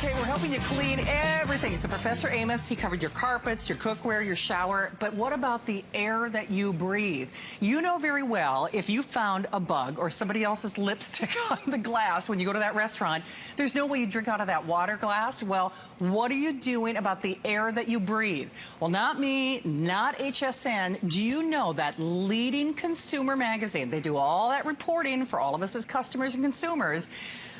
Okay, we're helping you clean everything. So Professor Amos, he covered your carpets, your cookware, your shower, but what about the air that you breathe? You know very well if you found a bug or somebody else's lipstick on the glass when you go to that restaurant, there's no way you drink out of that water glass. Well, what are you doing about the air that you breathe? Well, not me, not HSN. Do you know that leading consumer magazine, they do all that reporting for all of us as customers and consumers.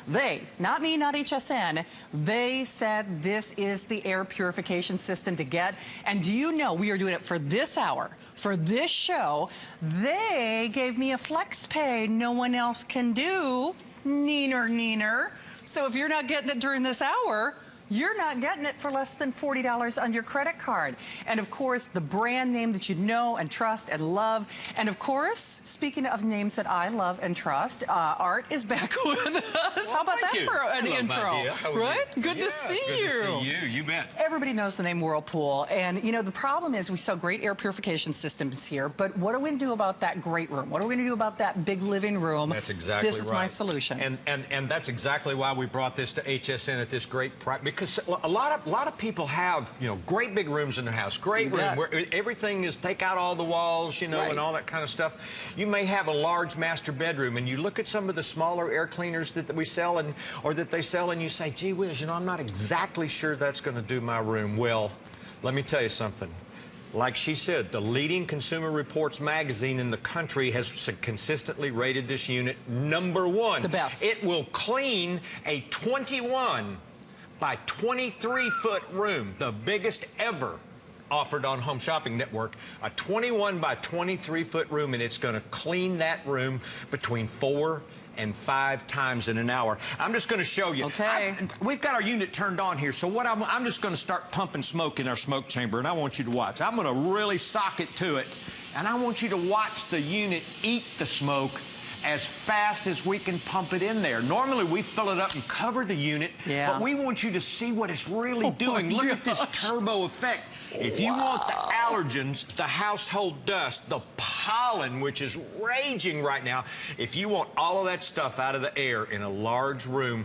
They, not me, not HSN, they said this is the air purification system to get. And do you know, we are doing it for this hour, for this show. They gave me a flex pay no one else can do. Neener. So if you're not getting it during this hour, you're not getting it for less than $40 on your credit card. And of course, the brand name that you know and trust and love. And of course, speaking of names that I love and trust, Art is back with us. Well, how about that for an intro? Right? Good to see you. Good to see you. You bet. Everybody knows the name Whirlpool. And you know, the problem is we sell great air purification systems here, but what are we going to do about that great room? What are we going to do about that big living room? That's exactly right. This is my solution. And that's exactly why we brought this to HSN at this great price. Because a lot of people have, you know, great big rooms in their house, great room where everything is, take out all the walls, you know, and all that kind of stuff. You may have a large master bedroom, and you look at some of the smaller air cleaners that we sell or that they sell, and you say, gee whiz, you know, I'm not exactly sure that's going to do my room. Well, let me tell you something. Like she said, the leading Consumer Reports magazine in the country has consistently rated this unit #1. The best. It will clean a 21 by 23-foot room, the biggest ever offered on Home Shopping Network, a 21 by 23-foot room, and it's going to clean that room between 4 and 5 times in an hour. I'm just going to show you. Okay. We've got our unit turned on here, so what I'm just going to start pumping smoke in our smoke chamber, and I want you to watch. I'm going to really sock it to it, and I want you to watch the unit eat the smoke as fast as we can pump it in there. Normally we fill it up and cover the unit, but we want you to see what it's really doing. Look at this turbo effect. If you want the allergens, the household dust, the pollen, which is raging right now, if you want all of that stuff out of the air in a large room,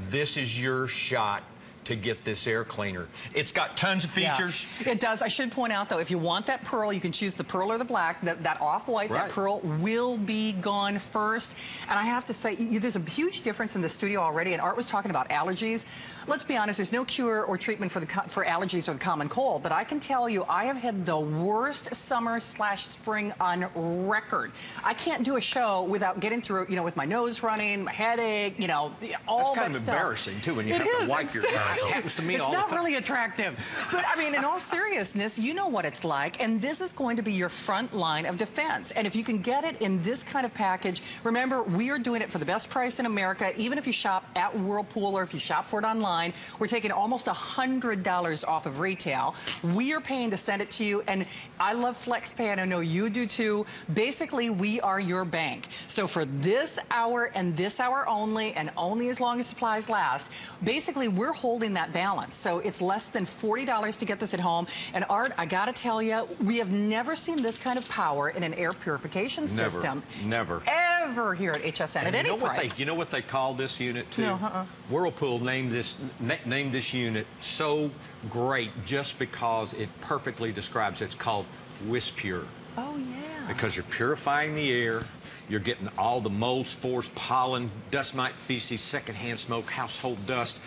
this is your shot to get this air cleaner. It's got tons of features. Yeah, it does. I should point out, though, if you want that pearl, you can choose the pearl or the black. That off-white, that pearl will be gone first. And I have to say, there's a huge difference in the studio already, and Art was talking about allergies. Let's be honest, there's no cure or treatment for allergies or the common cold, but I can tell you I have had the worst summer/spring on record. I can't do a show without getting through, you know, with my nose running, my headache, you know, all that stuff. That's kind of embarrassing, too, when you have to wipe your eyes. It happens to me all the time. It's not really attractive. But, I mean, in all seriousness, you know what it's like, and this is going to be your front line of defense. And if you can get it in this kind of package, remember, we are doing it for the best price in America. Even if you shop at Whirlpool or if you shop for it online, we're taking almost $100 off of retail. We are paying to send it to you, and I love FlexPay, and I know you do too. Basically, we are your bank. So for this hour and this hour only, and only as long as supplies last, basically, we're holding that balance. So it's less than $40 to get this at home. And Art, I gotta tell you, we have never seen this kind of power in an air purification system. Never. Ever here at HSN at any price. You know what they call this unit too? No, Whirlpool named this unit so great just because it perfectly describes it. It's called Whispure. Oh yeah. Because you're purifying the air. You're getting all the mold, spores, pollen, dust mite, feces, secondhand smoke, household dust,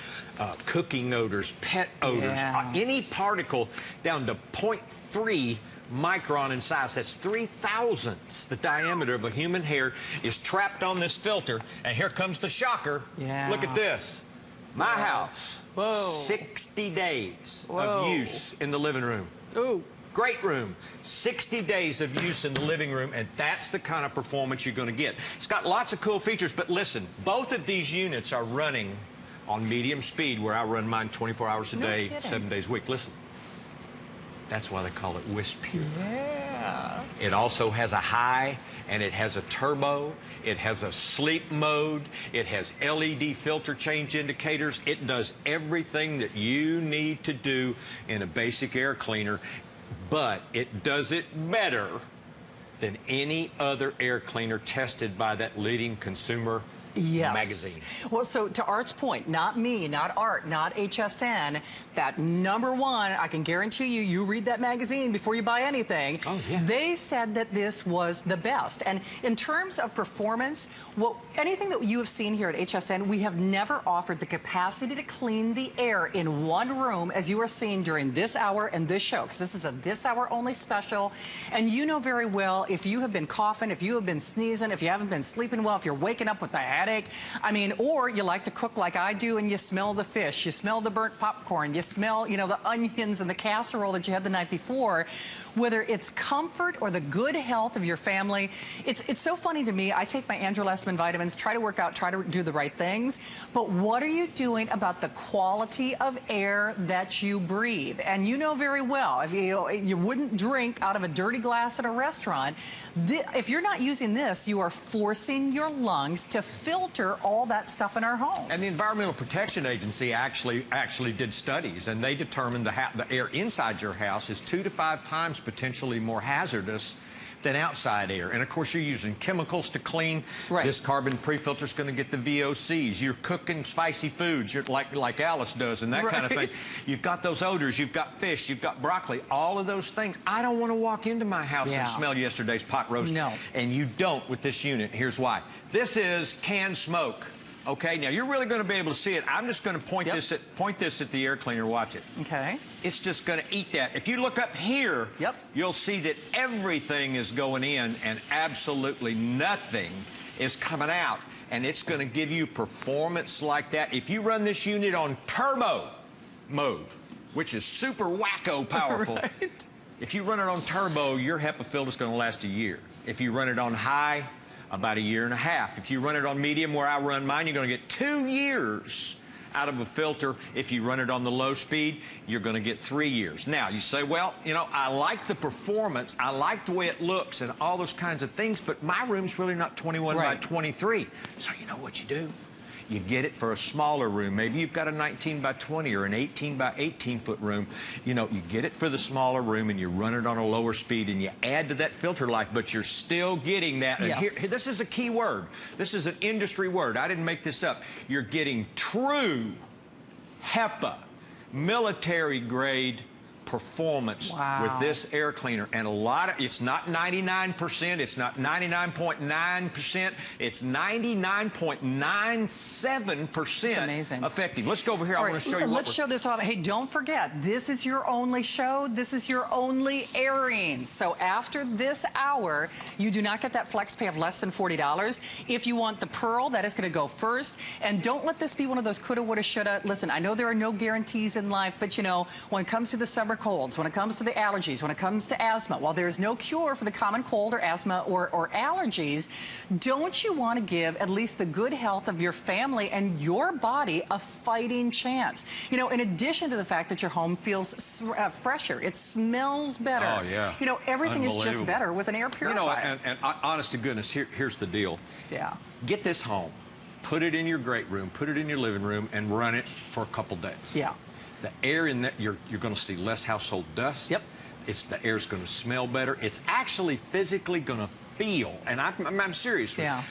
cooking odors, pet odors, any particle down to 0.3 micron in size. That's 3/1000ths the diameter of a human hair is trapped on this filter. And here comes the shocker. Yeah. Look at this. My house. 60 days of use in the living room. Ooh. Great room, 60 days of use in the living room, and that's the kind of performance you're going to get. It's got lots of cool features, but listen, both of these units are running on medium speed, where I run mine 24 hours a day, 7 days a week. Listen, that's why they call it Whispure. Yeah. It also has a high, and it has a turbo. It has a sleep mode. It has LED filter change indicators. It does everything that you need to do in a basic air cleaner. But it does it better than any other air cleaner tested by that leading Consumer Yes. magazine. Well, so to Art's point, not me, not Art, not HSN, that number one, I can guarantee you, you read that magazine before you buy anything. Oh, yeah. They said that this was the best. And in terms of performance, well, anything that you have seen here at HSN, we have never offered the capacity to clean the air in one room as you are seeing during this hour and this show, because this is a this hour only special. And you know very well, if you have been coughing, if you have been sneezing, if you haven't been sleeping well, if you're waking up with a headache, I mean, or you like to cook like I do and you smell the fish, you smell the burnt popcorn, you smell, you know, the onions and the casserole that you had the night before, whether it's comfort or the good health of your family. It's so funny to me. I take my Andrew Lessman vitamins, try to work out, try to do the right things, but what are you doing about the quality of air that you breathe? And you know very well, if you wouldn't drink out of a dirty glass at a restaurant, if you're not using this, you are forcing your lungs to filter all that stuff in our homes. And the Environmental Protection Agency actually did studies, and they determined the air inside your house is 2 to 5 times potentially more hazardous than outside air. And of course, you're using chemicals to clean. Right. This carbon pre-filter is going to get the VOCs. You're cooking spicy foods, like Alice does, and that kind of thing. You've got those odors. You've got fish. You've got broccoli. All of those things. I don't want to walk into my house and smell yesterday's pot roast. No. And you don't with this unit. Here's why. This is canned smoke. Okay, now you're really going to be able to see it. I'm just going to point this at the air cleaner. Watch it. Okay. It's just going to eat that. If you look up here, you'll see that everything is going in and absolutely nothing is coming out. And it's going to give you performance like that. If you run this unit on turbo mode, which is super wacko powerful, if you run it on turbo, your HEPA filter is going to last a year. If you run it on high, about 1.5 years. If you run it on medium, where I run mine, you're going to get 2 years out of a filter. If you run it on the low speed, you're going to get 3 years. Now, you say, well, you know, I like the performance, I like the way it looks and all those kinds of things, but my room's really not 21 by 23. So you know what you do? You get it for a smaller room. Maybe you've got a 19 by 20 or an 18 by 18 foot room. You know, you get it for the smaller room and you run it on a lower speed and you add to that filter life, but you're still getting that. And here, this is a key word. This is an industry word. I didn't make this up. You're getting true HEPA, military grade performance with this air cleaner. And a lot of, it's not 99%, it's not 99.9%, it's 99.97% effective. Let's go over here. I want to show you what Let's show this off. Hey, don't forget, this is your only show. This is your only airing. So after this hour, you do not get that flex pay of less than $40. If you want the Pearl, that is going to go first. And don't let this be one of those coulda, woulda, shoulda. Listen, I know there are no guarantees in life, but you know, when it comes to the summer colds, when it comes to the allergies, when it comes to asthma, while there is no cure for the common cold or asthma or allergies, don't you want to give at least the good health of your family and your body a fighting chance? You know, in addition to the fact that your home feels fresher, it smells better. Oh, yeah. You know, everything is just better with an air purifier. You know, and honest to goodness, here's the deal. Yeah. Get this home, put it in your great room, put it in your living room, and run it for a couple days. Yeah. The air in that, you're going to see less household dust. Yep. The air's going to smell better. It's actually physically going to feel, and I'm serious. Yeah.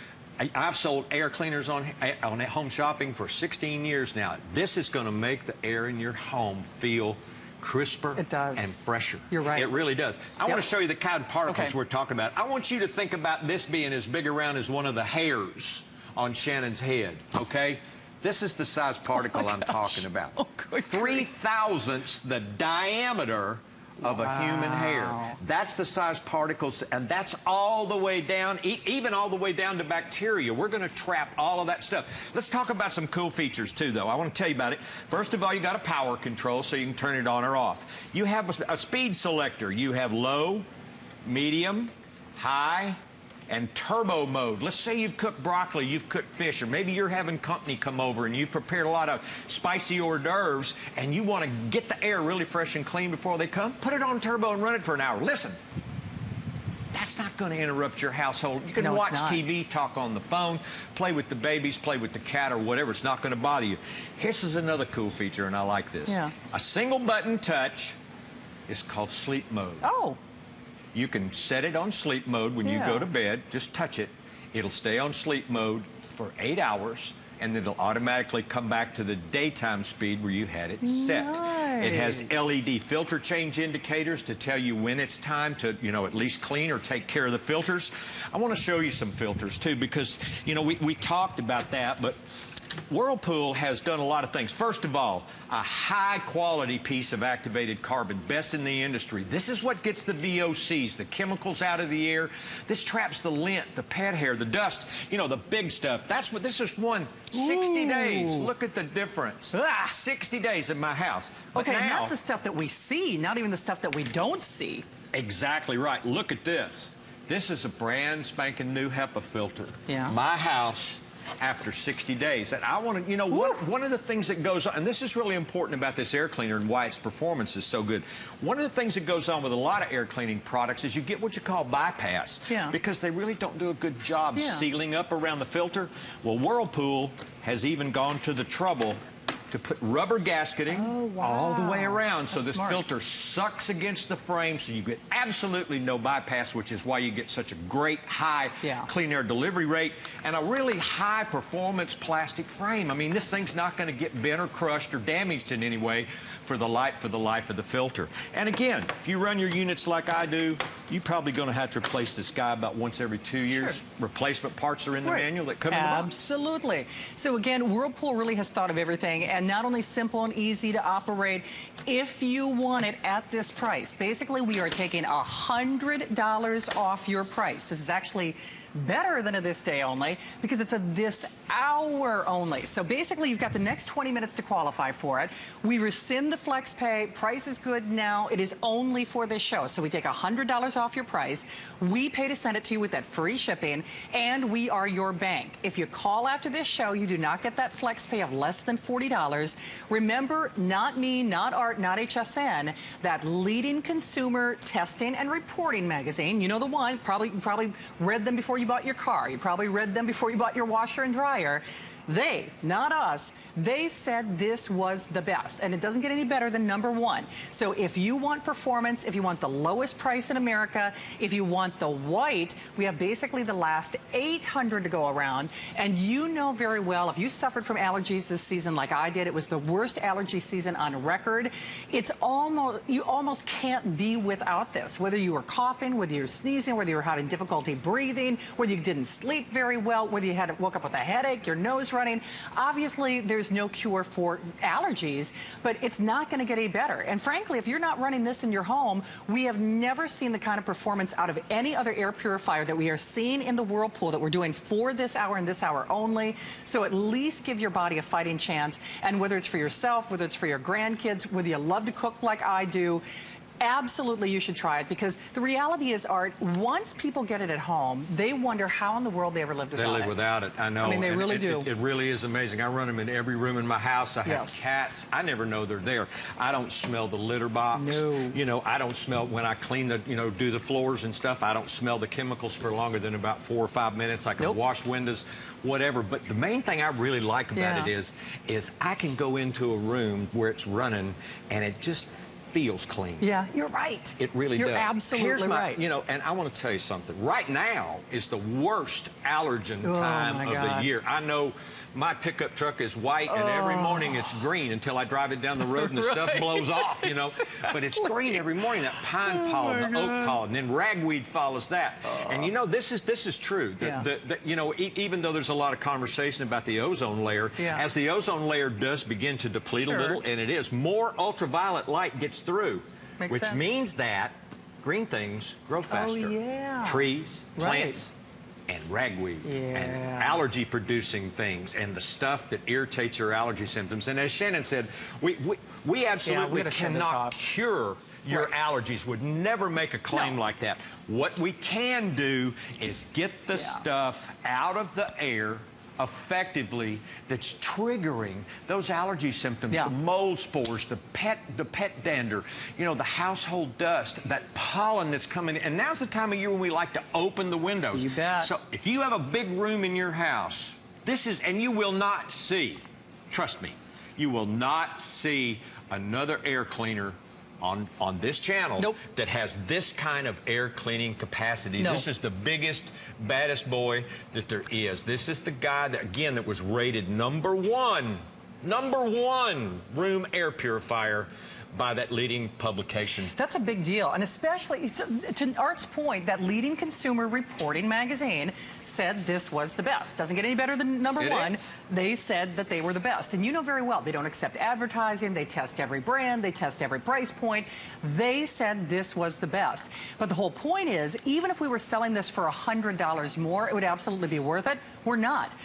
I've sold air cleaners on home shopping for 16 years now. This is going to make the air in your home feel crisper and fresher. You're right. It really does. I want to show you the kind of particles we're talking about. I want you to think about this being as big around as one of the hairs on Shannon's head, okay? This is the size particle I'm talking about. 3/1000ths the diameter of a human hair. That's the size particles, and that's all the way down, even all the way down to bacteria. We're going to trap all of that stuff. Let's talk about some cool features, too, though. I want to tell you about it. First of all, you got a power control, so you can turn it on or off. You have a speed selector. You have low, medium, high, and turbo mode. Let's say you've cooked broccoli, you've cooked fish, or maybe you're having company come over and you've prepared a lot of spicy hors d'oeuvres and you want to get the air really fresh and clean before they come. Put it on turbo and run it for an hour. Listen, that's not going to interrupt your household. You can watch TV, talk on the phone, play with the babies, play with the cat or whatever. It's not going to bother you. This is another cool feature, and I like this. A single button touch is called sleep mode. Oh. You can set it on sleep mode when you go to bed. Just touch it. It'll stay on sleep mode for 8 hours, and then it'll automatically come back to the daytime speed where you had it set. Nice. It has LED filter change indicators to tell you when it's time to, at least clean or take care of the filters. I want to show you some filters too, because, we talked about that, but Whirlpool has done a lot of things. First of all, a high-quality piece of activated carbon, best in the industry. This is what gets the VOCs, the chemicals out of the air. This traps the lint, the pet hair, the dust, the big stuff. That's what this is. 60 days. Look at the difference. 60 days in my house. But okay, now, and that's the stuff that we see, not even the stuff that we don't see. Exactly right. Look at this. This is a brand spanking new HEPA filter. Yeah. My house, after 60 days. And I want to, one of the things that goes on, and this is really important about this air cleaner and why its performance is so good. One of the things that goes on with a lot of air cleaning products is you get what you call bypass. Yeah. Because they really don't do a good job sealing up around the filter. Well, Whirlpool has even gone to the trouble to put rubber gasketing all the way around. So this filter sucks against the frame, so you get absolutely no bypass, which is why you get such a great high clean air delivery rate and a really high performance plastic frame. I mean, this thing's not going to get bent or crushed or damaged in any way for the life of the filter. And again, if you run your units like I do, you're probably going to have to replace this guy about once every 2 years. Sure. Replacement parts are in the manual that come in the box. Absolutely. So again, Whirlpool really has thought of everything, and not only simple and easy to operate, if you want it at this price, basically we are taking $100 off your price. This is actually better than a this day only because it's a this hour only. So basically you've got the next 20 minutes to qualify for it. We rescind the flex pay. Price is good now. It is only for this show. So we take $100 off your price. We pay to send it to you with that free shipping, and we are your bank. If you call after this show, you do not get that flex pay of less than $40. Remember, not me, not Art, not HSN, that leading consumer testing and reporting magazine, you know the one, probably read them before you bought your car. You probably read them before you bought your washer and dryer. They, not us, they said this was the best, and it doesn't get any better than #1. So if you want performance, if you want the lowest price in America, if you want the white, we have basically the last 800 to go around, and you know very well, if you suffered from allergies this season like I did, it was the worst allergy season on record. It's almost, you almost can't be without this, whether you were coughing, whether you were sneezing, whether you were having difficulty breathing, whether you didn't sleep very well, whether you woke up with a headache, your nose running. Obviously, there's no cure for allergies, but it's not going to get any better. And frankly, if you're not running this in your home, we have never seen the kind of performance out of any other air purifier that we are seeing in the Whirlpool that we're doing for this hour and this hour only. So at least give your body a fighting chance. And whether it's for yourself, whether it's for your grandkids, whether you love to cook like I do, absolutely you should try it, because the reality is, Art, once people get it at home, they wonder how in the world they ever lived without it. They live without it, I know. I mean, they really do. It really is amazing. I run them in every room in my house. I have cats. I never know they're there. I don't smell the litter box. No. I don't smell, when I clean the, do the floors and stuff, I don't smell the chemicals for longer than about 4 or 5 minutes. I can wash windows, whatever. But the main thing I really like about it is I can go into a room where it's running and it just feels clean. Yeah, you're right. It really does. You're absolutely right. And I want to tell you something. Right now is the worst allergen time of the year. I know my pickup truck is white, and every morning it's green until I drive it down the road and the stuff blows off, But it's green every morning, that pine pollen, the oak pollen, and then ragweed follows that. And this is true. Even though there's a lot of conversation about the ozone layer, as the ozone layer does begin to deplete a little, and it is, more ultraviolet light gets through, which means that green things grow faster. Trees, plants, and ragweed and allergy-producing things and the stuff that irritates your allergy symptoms. And as Shannon said, we absolutely cannot cure your allergies. Would never make a claim like that. What we can do is get the stuff out of the air effectively that's triggering those allergy symptoms, the mold spores, the pet dander, the household dust, that pollen that's coming in. And now's the time of year when we like to open the windows. You bet. So if you have a big room in your house, and you will not see, trust me, you will not see another air cleaner on this channel Nope. that has this kind of air cleaning capacity. No. This is the biggest, baddest boy that there is. This is the guy that, again, that was rated number one room air purifier by that leading publication. That's a big deal, and especially to Art's point, that leading consumer reporting magazine said this was the best. Doesn't get any better than number one. They said that they were the best, and you know very well they don't accept advertising. They test every brand. They test every price point. They said this was the best. But the whole point is, even if we were selling this for $100 more, it would absolutely be worth it. We're not.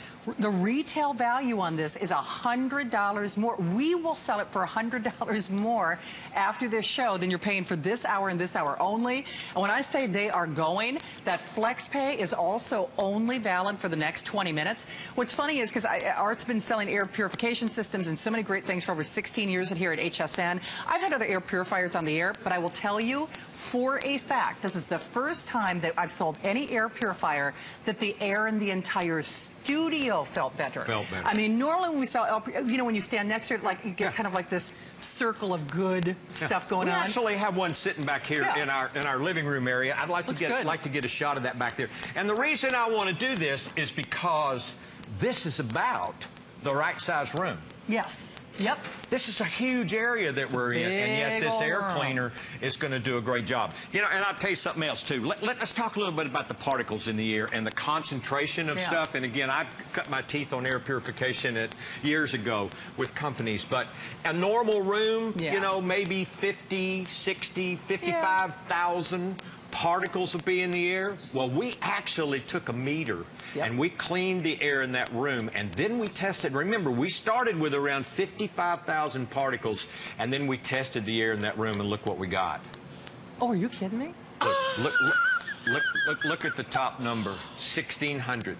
The retail value on this is $100 more. We will sell it for $100 more after this show than you're paying for this hour and this hour only. And when I say they are going, that flex pay is also only valid for the next 20 minutes. What's funny is, because Art's been selling air purification systems and so many great things for over 16 years here at HSN. I've had other air purifiers on the air, but I will tell you for a fact, this is the first time that I've sold any air purifier that the air in the entire studio felt better. I mean, normally when we sell, you know, when you stand next to it, like you get kind of like this circle of good stuff going on. We actually have one sitting back here in our living room area. I'd like to get a shot of that back there. And the reason I want to do this is because this is about the right size room. Yes. Yep. This is a huge area that we're in, and yet this air cleaner is going to do a great job. You know, and I'll tell you something else, too. Let's talk a little bit about the particles in the air and the concentration of stuff. And again, I cut my teeth on air purification years ago with companies. But a normal room, you know, maybe 50, 60, 55,000 particles will be in the air. Well, we actually took a meter and we cleaned the air in that room, and then we tested. Remember, we started with around 55,000 particles, and then we tested the air in that room, and look what we got. Oh, are you kidding me? Look at the top number, 1,600.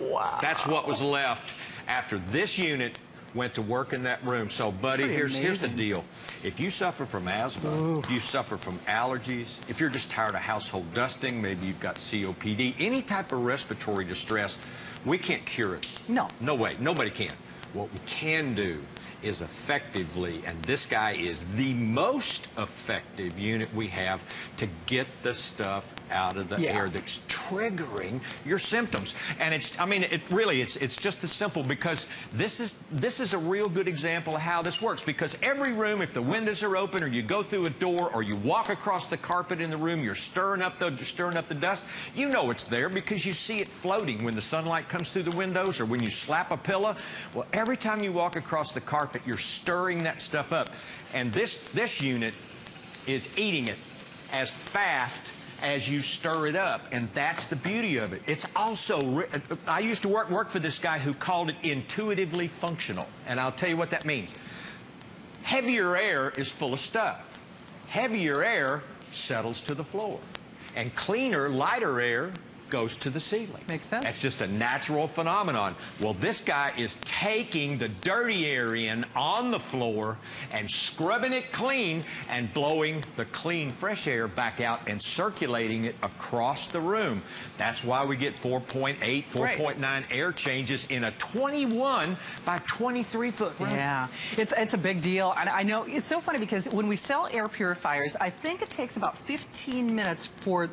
Wow. That's what was left after this unit went to work in that room. So, buddy, here's the deal. If you suffer from asthma, if you suffer from allergies, if you're just tired of household dusting, maybe you've got COPD, any type of respiratory distress, we can't cure it. No. No way. Nobody can. What we can do is effectively, and this guy is the most effective unit we have to get the stuff out of the air that's triggering your symptoms. And it's, I mean, it's just as simple, because this is a real good example of how this works. Because every room, if the windows are open, or you go through a door, or you walk across the carpet in the room, you're stirring up the dust, you know it's there because you see it floating when the sunlight comes through the windows, or when you slap a pillow. Well, every time you walk across the carpet, you're stirring that stuff up, and this unit is eating it as fast as you stir it up, and that's the beauty of it. It's also, I used to work for this guy who called it intuitively functional, and I'll tell you what that means. Heavier air is full of stuff. Heavier air settles to the floor, and cleaner, lighter air goes to the ceiling. Makes sense. That's just a natural phenomenon. Well, this guy is taking the dirty air in on the floor and scrubbing it clean and blowing the clean, fresh air back out and circulating it across the room. That's why we get 4.8, 4.9 air changes in a 21 by 23 foot room. Yeah, it's a big deal. And I know it's so funny because when we sell air purifiers, I think it takes about 15 minutes for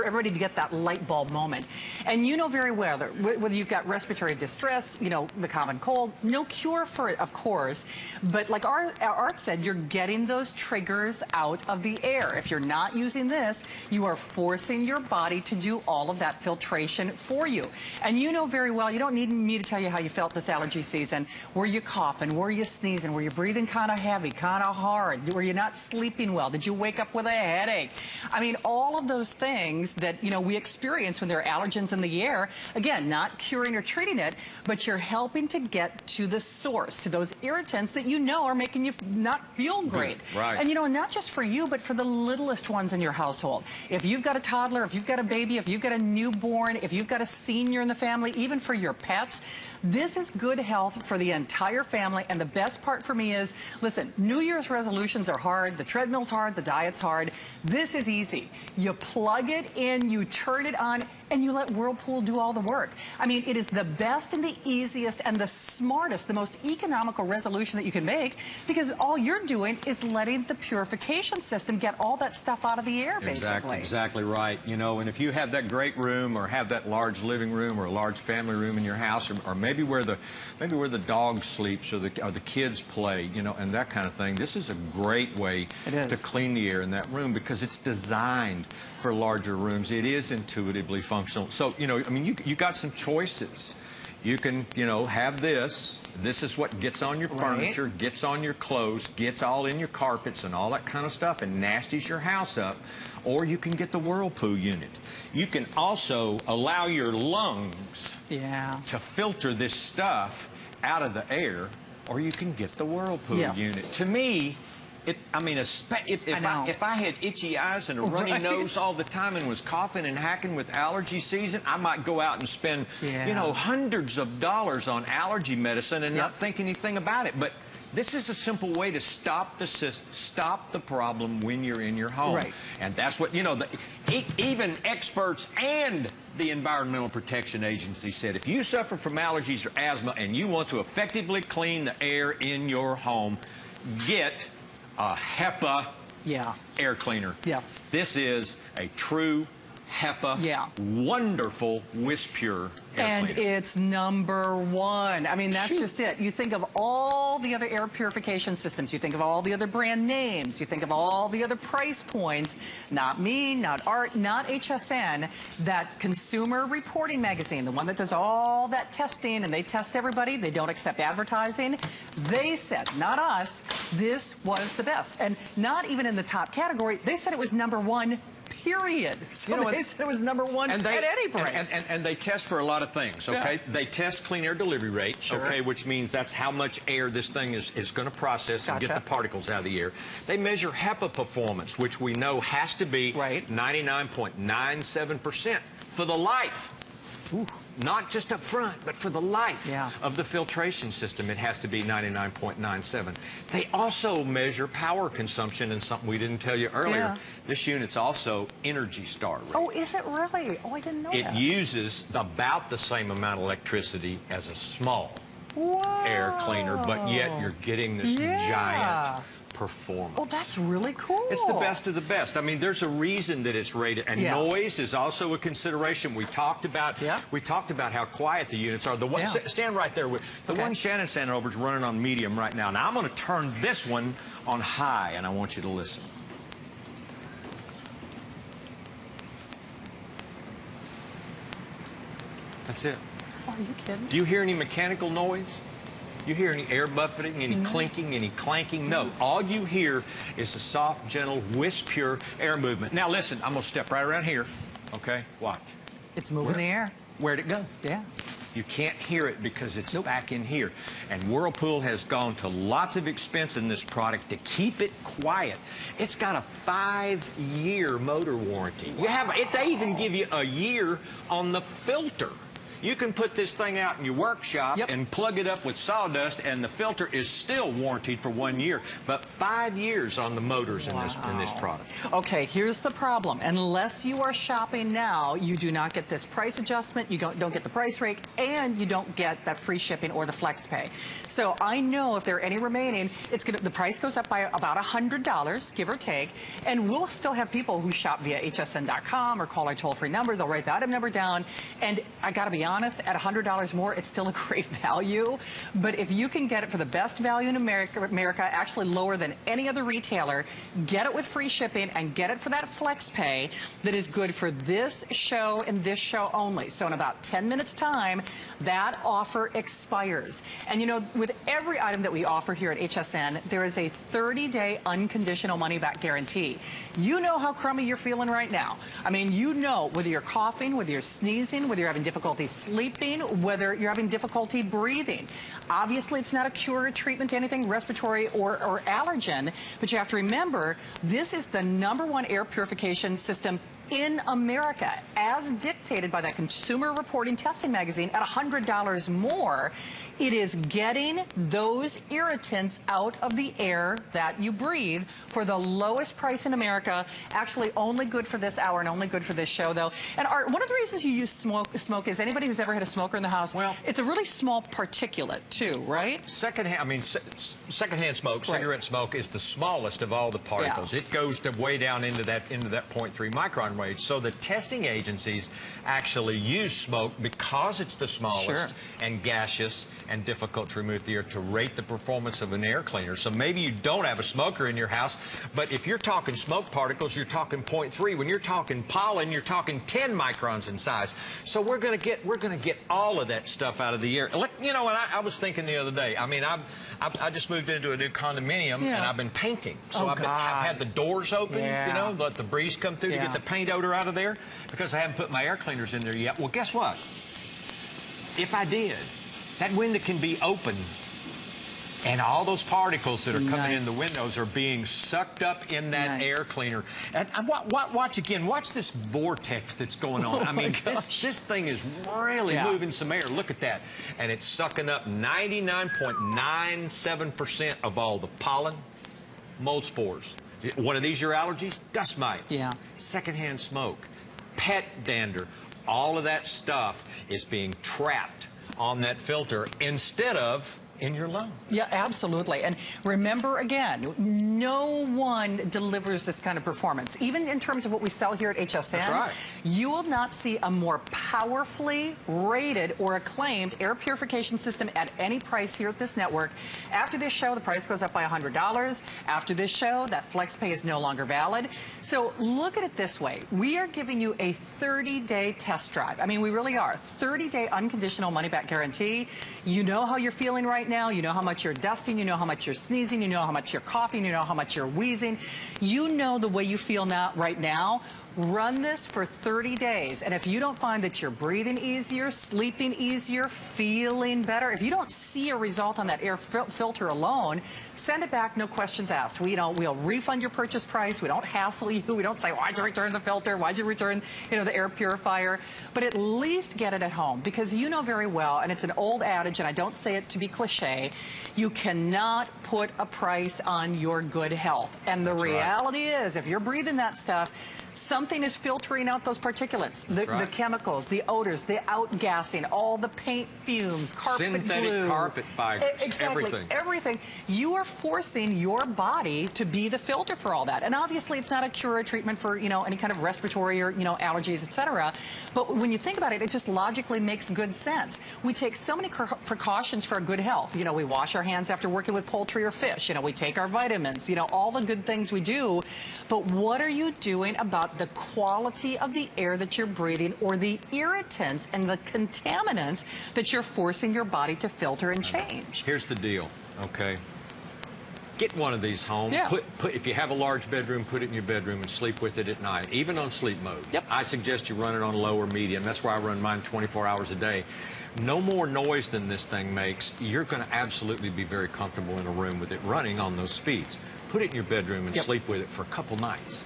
everybody to get that light bulb moment. And you know very well that whether you've got respiratory distress, you know, the common cold, no cure for it, of course, but like Art said, you're getting those triggers out of the air. If you're not using this, you are forcing your body to do all of that filtration for you. And you know very well, you don't need me to tell you how you felt this allergy season. Were you coughing? Were you sneezing? Were you breathing kind of heavy, kind of hard? Were you not sleeping well? Did you wake up with a headache? I mean, all of those things that, you know, we experience when there are allergens in the air. Again, not curing or treating it, but you're helping to get to the source, to those irritants that you know are making you not feel great. Right. And you know, not just for you, but for the littlest ones in your household. If you've got a toddler, if you've got a baby, if you've got a newborn, if you've got a senior in the family, even for your pets, this is good health for the entire family. And the best part for me is, listen, New Year's resolutions are hard, the treadmill's hard, the diet's hard. This is easy. You plug it in, you turn it on, and you let Whirlpool do all the work. I mean, it is the best and the easiest and the smartest, the most economical resolution that you can make, because all you're doing is letting the purification system get all that stuff out of the air, basically. Exactly right. You know, and if you have that great room, or have that large living room, or a large family room in your house, or maybe where the dog sleeps, or the kids play, you know, and that kind of thing, this is a great way to clean the air in that room, because it's designed for larger rooms. It is intuitively functional. So, you know, I mean, you got some choices. You can, you know, have this. This is what gets on your furniture, gets on your clothes, gets all in your carpets and all that kind of stuff, and nasties your house up. Or you can get the Whirlpool unit. You can also allow your lungs to filter this stuff out of the air, or you can get the Whirlpool unit. To me, I mean, if I had itchy eyes and a runny nose all the time and was coughing and hacking with allergy season, I might go out and spend, you know, hundreds of dollars on allergy medicine and not think anything about it. But this is a simple way to stop the problem when you're in your home. And that's what, you know, even experts and the Environmental Protection Agency said, if you suffer from allergies or asthma and you want to effectively clean the air in your home, get a HEPA air cleaner. This is a true HEPA, wonderful Whispure air cleaner. It's #1. I mean, that's just it. You think of all the other air purification systems. You think of all the other brand names. You think of all the other price points. Not me, not Art, not HSN. That Consumer Reporting magazine, the one that does all that testing, and they test everybody. They don't accept advertising. They said, not us, this was the best. And not even in the top category. They said it was #1. Period. So you know, they said it was #1 at any price. And they test for a lot of things, okay? They test clean air delivery rate, okay, which means that's how much air this thing is going to process and get the particles out of the air. They measure HEPA performance, which we know has to be 99.97% for the life. Not just up front, but for the life of the filtration system, it has to be 99.97. They also measure power consumption, and something we didn't tell you earlier. This unit's also Energy Star rated. Oh, is it really? Oh, I didn't know that. It uses about the same amount of electricity as a small air cleaner, but yet you're getting this giant performance. Oh, that's really cool. It's the best of the best. I mean, there's a reason that it's rated, and noise is also a consideration. We talked about how quiet the units are. The one stand right there with the one Shannon sent over is running on medium right now. Now I'm going to turn this one on high, and I want you to listen. That's it. Are you kidding? Do you hear any mechanical noise? You hear any air buffeting, any clinking, any clanking? No. All you hear is the soft, gentle, Whispure air movement. Now listen, I'm going to step right around here. Okay? Watch. It's moving the air. Where'd it go? You can't hear it because it's back in here. And Whirlpool has gone to lots of expense in this product to keep it quiet. It's got a 5-year motor warranty. They even give you a year on the filter. You can put this thing out in your workshop and plug it up with sawdust, and the filter is still warranted for 1 year, but 5 years on the motors in this product. Okay, here's the problem. Unless you are shopping now, you do not get this price adjustment, you don't get the price rate, and you don't get that free shipping or the flex pay. So I know if there are any remaining, the price goes up by about $100, give or take, and we'll still have people who shop via hsn.com or call our toll-free number. They'll write the item number down, and I got to be honest, at $100 more, it's still a great value. But if you can get it for the best value in America, actually lower than any other retailer, get it with free shipping and get it for that flex pay that is good for this show and this show only. So in about 10 minutes time, that offer expires. And you know, with every item that we offer here at HSN, there is a 30-day unconditional money-back guarantee. You know how crummy you're feeling right now. I mean, you know whether you're coughing, whether you're sneezing, whether you're having difficulty sleeping, whether you're having difficulty breathing. Obviously, it's not a cure or treatment to anything respiratory or allergen, but you have to remember, this is the #1 air purification system, in America, as dictated by that Consumer Reporting Testing magazine, at $100 more. It is getting those irritants out of the air that you breathe for the lowest price in America. Actually, only good for this hour and only good for this show, though. And Art, one of the reasons you use smoke is anybody who's ever had a smoker in the house, well, it's a really small particulate, too, right? Secondhand smoke, cigarette smoke, is the smallest of all the particles. It goes way down into that 0.3 micron range. So the testing agencies actually use smoke because it's the smallest and gaseous and difficult to remove the air to rate the performance of an air cleaner. So maybe you don't have a smoker in your house, but if you're talking smoke particles, you're talking 0.3. When you're talking pollen, you're talking 10 microns in size. So we're gonna get all of that stuff out of the air. You know, and I was thinking the other day. I mean, I just moved into a new condominium and I've been painting. So I've had the doors open, you know, let the breeze come through to get the paint odor out of there because I haven't put my air cleaners in there yet. Well, guess what? If I did, that window can be open and all those particles that are coming in the windows are being sucked up in that air cleaner. And watch again. Watch this vortex that's going on. I mean, this thing is really moving some air. Look at that. And it's sucking up 99.97% of all the pollen, mold spores. One of these your allergies? Dust mites. Secondhand smoke, pet dander. All of that stuff is being trapped on that filter instead of in your lungs. Yeah, absolutely. And remember, again, no one delivers this kind of performance. Even in terms of what we sell here at HSN, you will not see a more powerfully rated or acclaimed air purification system at any price here at this network. After this show, the price goes up by $100. After this show, that flex pay is no longer valid. So look at it this way. We are giving you a 30-day test drive. I mean, we really are. 30-day unconditional money-back guarantee. You know how you're feeling right now. You know how much you're dusting. You know how much you're sneezing. You know how much you're coughing. You know how much you're wheezing. You know the way you feel right now. Run this for 30 days. And if you don't find that you're breathing easier, sleeping easier, feeling better, if you don't see a result on that air filter alone, send it back, no questions asked. We'll refund your purchase price. We don't hassle you. We don't say, why'd you return the filter? Why'd you return, the air purifier? But at least get it at home, because you know very well, and it's an old adage, and I don't say it to be cliche, you cannot put a price on your good health. And the reality is, if you're breathing that stuff, something is filtering out those particulates, the chemicals, the odors, the outgassing, all the paint fumes, carpet synthetic glue, carpet fibers, everything. You are forcing your body to be the filter for all that. And obviously, it's not a cure or treatment for any kind of respiratory or allergies, etc. But when you think about it, it just logically makes good sense. We take so many precautions for our good health. We wash our hands after working with poultry or fish. We take our vitamins. All the good things we do. But what are you doing about the quality of the air that you're breathing, or the irritants and the contaminants that you're forcing your body to filter and change? Here's the deal, okay? Get one of these home. If you have a large bedroom, put it in your bedroom and sleep with it at night, even on sleep mode. I suggest you run it on low or medium. That's why I run mine 24 hours a day. No more noise than this thing makes. You're going to absolutely be very comfortable in a room with it running on those speeds. Put it in your bedroom and sleep with it for a couple nights.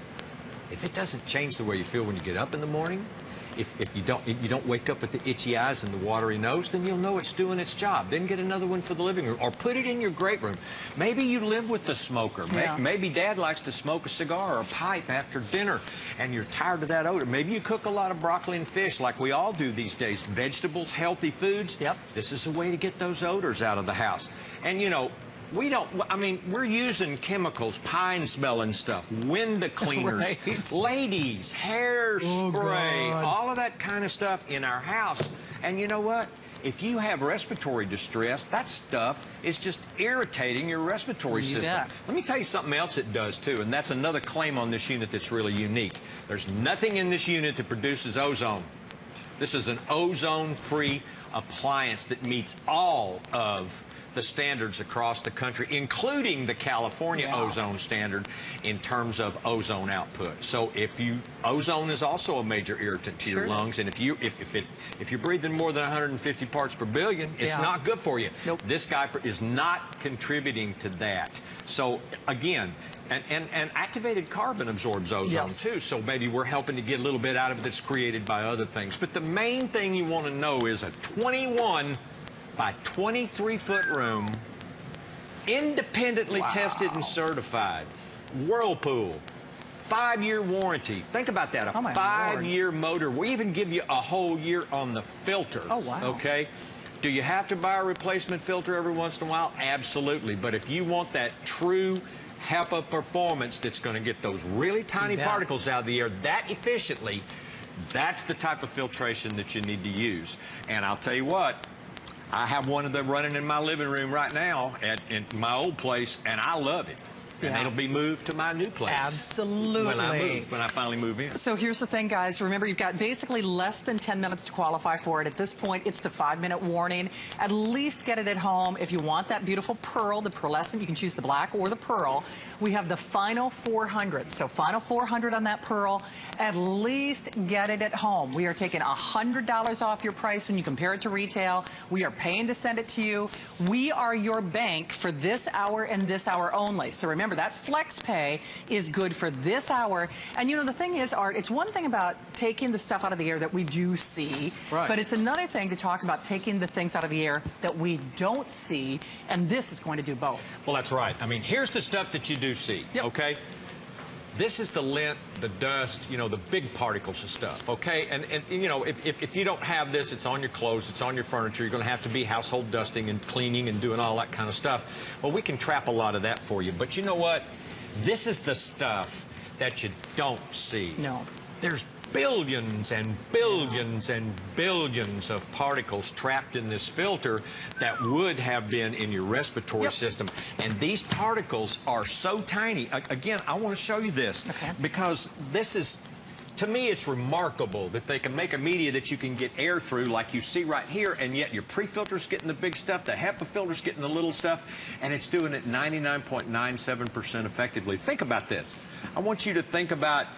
If it doesn't change the way you feel when you get up in the morning, if you don't wake up with the itchy eyes and the watery nose, then you'll know it's doing its job. Then get another one for the living room, or put it in your great room. Maybe you live with the smoker. Maybe Dad likes to smoke a cigar or a pipe after dinner, and you're tired of that odor. Maybe you cook a lot of broccoli and fish like we all do these days. Vegetables, healthy foods. This is a way to get those odors out of the house. And we're using chemicals, pine smelling stuff, window cleaners, ladies, hairspray, all of that kind of stuff in our house. And you know what? If you have respiratory distress, that stuff is just irritating your respiratory system. Let me tell you something else it does, too, and that's another claim on this unit that's really unique. There's nothing in this unit that produces ozone. This is an ozone-free appliance that meets all of the standards across the country, including the California ozone standard in terms of ozone output. So ozone is also a major irritant to your lungs, and if you're breathing more than 150 parts per billion, it's not good for you. This guy is not contributing to that. So again, and activated carbon absorbs ozone Yes. too, so maybe we're helping to get a little bit out of it that's created by other things. But the main thing you want to know is a 21 by 23 foot room, independently tested and certified, Whirlpool, 5-year warranty. Think about that, a 5-year motor. We even give you a whole year on the filter. Oh, wow. Okay? Do you have to buy a replacement filter every once in a while? Absolutely. But if you want that true HEPA performance that's going to get those really tiny particles out of the air that efficiently, that's the type of filtration that you need to use. And I'll tell you what, I have one of them running in my living room right now in my old place, and I love it. And it'll be moved to my new place. Absolutely. When I finally move in. So here's the thing, guys. Remember, you've got basically less than 10 minutes to qualify for it. At this point, it's the 5-minute warning. At least get it at home. If you want that beautiful pearl, the pearlescent, you can choose the black or the pearl. We have the final 400. So final 400 on that pearl. At least get it at home. We are taking $100 off your price when you compare it to retail. We are paying to send it to you. We are your bank for this hour and this hour only. So remember, that flex pay is good for this hour. And you know, the thing is, Art, it's one thing about taking the stuff out of the air that we do see, but it's another thing to talk about taking the things out of the air that we don't see, and this is going to do both. Well, that's right. I mean, here's the stuff that you do see, okay? This is the lint, the dust, you know, the big particles of stuff, okay? And you know, if you don't have this, it's on your clothes, it's on your furniture, you're going to have to be household dusting and cleaning and doing all that kind of stuff. Well, we can trap a lot of that for you. But you know what? This is the stuff that you don't see. No. There's billions and billions and billions of particles trapped in this filter that would have been in your respiratory system. And these particles are so tiny. Again, I want to show you this because this is, to me, it's remarkable that they can make a media that you can get air through like you see right here, and yet your pre-filter's getting the big stuff, the HEPA filter's getting the little stuff, and it's doing it 99.97% effectively. Think about this. I want you to think about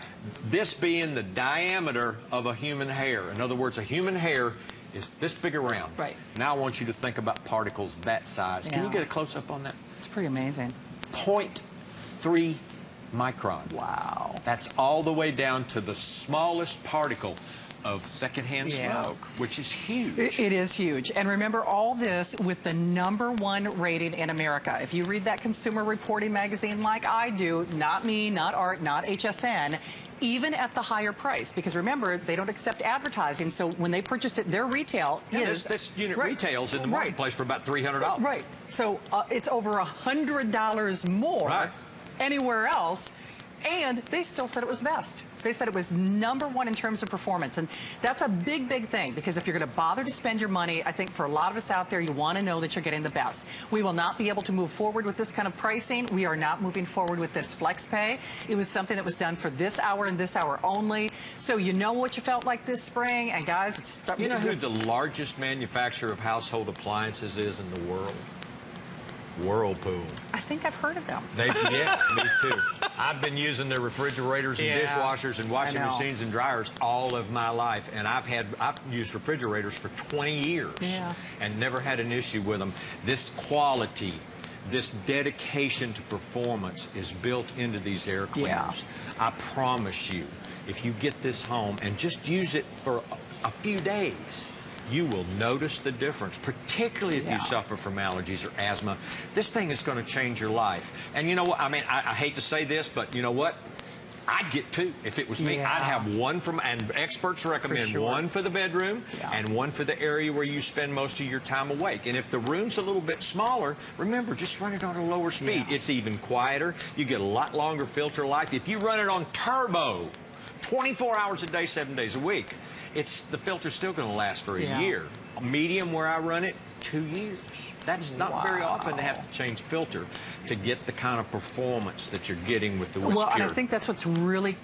this being the diameter of a human hair. In other words, a human hair is this big around. Right. Now I want you to think about particles that size. Can you get a close-up on that? It's pretty amazing. 0.3 micron. Wow. That's all the way down to the smallest particle of secondhand smoke, which is huge. It is huge. And remember, all this with the #1 rating in America. If you read that Consumer Reporting magazine like I do, not me, not Art, not HSN, even at the higher price, because remember, they don't accept advertising, so when they purchased it, their retail is... This unit retails in the marketplace for about $300. Right. So it's over $100 more anywhere else, and they still said it was best. They said it was #1 in terms of performance, and that's a big, big thing, because if you're going to bother to spend your money, I think for a lot of us out there, you want to know that you're getting the best. We will not be able to move forward with this kind of pricing. We are not moving forward with this flex pay. It was something that was done for this hour and this hour only, so you know what you felt like this spring, and guys, it's... You know who the largest manufacturer of household appliances is in the world? Whirlpool. I think I've heard of them. Yeah, me too. I've been using their refrigerators and dishwashers and washing machines and dryers all of my life, and I've used refrigerators for 20 years and never had an issue with them. This quality, this dedication to performance is built into these air cleaners. I promise you, if you get this home and just use it for a few days, you will notice the difference, particularly if you suffer from allergies or asthma. This thing is going to change your life. And you know what? I mean, I hate to say this, but you know what? I'd get two. If it was me, I'd have one from, and experts recommend one for the bedroom and one for the area where you spend most of your time awake. And if the room's a little bit smaller, remember, just run it on a lower speed. It's even quieter. You get a lot longer filter life. If you run it on turbo, 24 hours a day, 7 days a week, the filter's still going to last for a year. Medium, where I run it, 2 years. That's not very often to have to change filter to get the kind of performance that you're getting with the Whispure. Well, and I think that's what's really,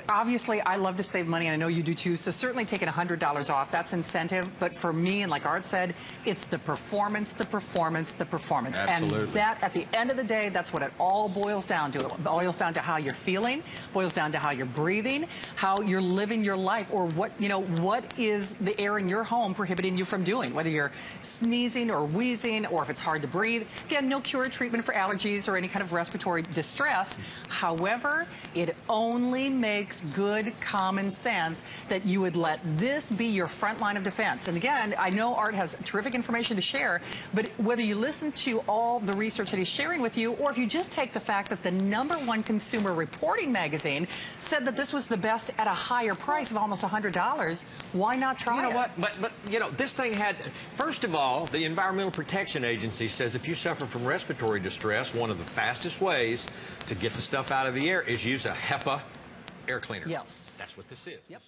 obviously, I love to save money, and I know you do too, so certainly taking $100 off, that's incentive. But for me, and like Art said, it's the performance, the performance, the performance. Absolutely. And that, at the end of the day, that's what it all boils down to. It boils down to how you're feeling, boils down to how you're breathing, how you're living your life, or what, you know, what is the air in your home prohibiting you from doing, whether you're sneezing or wheezing or if it's hard to breathe. Again, no cure or treatment for allergies or any kind of respiratory distress. However, it only makes good common sense that you would let this be your front line of defense. And again, I know Art has terrific information to share, but whether you listen to all the research that he's sharing with you, or if you just take the fact that the #1 consumer reporting magazine said that this was the best at a higher price of almost $100, why not try it? You know what? But you know, this thing had, first of all, the Environmental Protection Agency says if you suffer from respiratory distress, one of the fastest ways to get the stuff out of the air is use a HEPA air cleaner. Yes. That's what this is. Yep.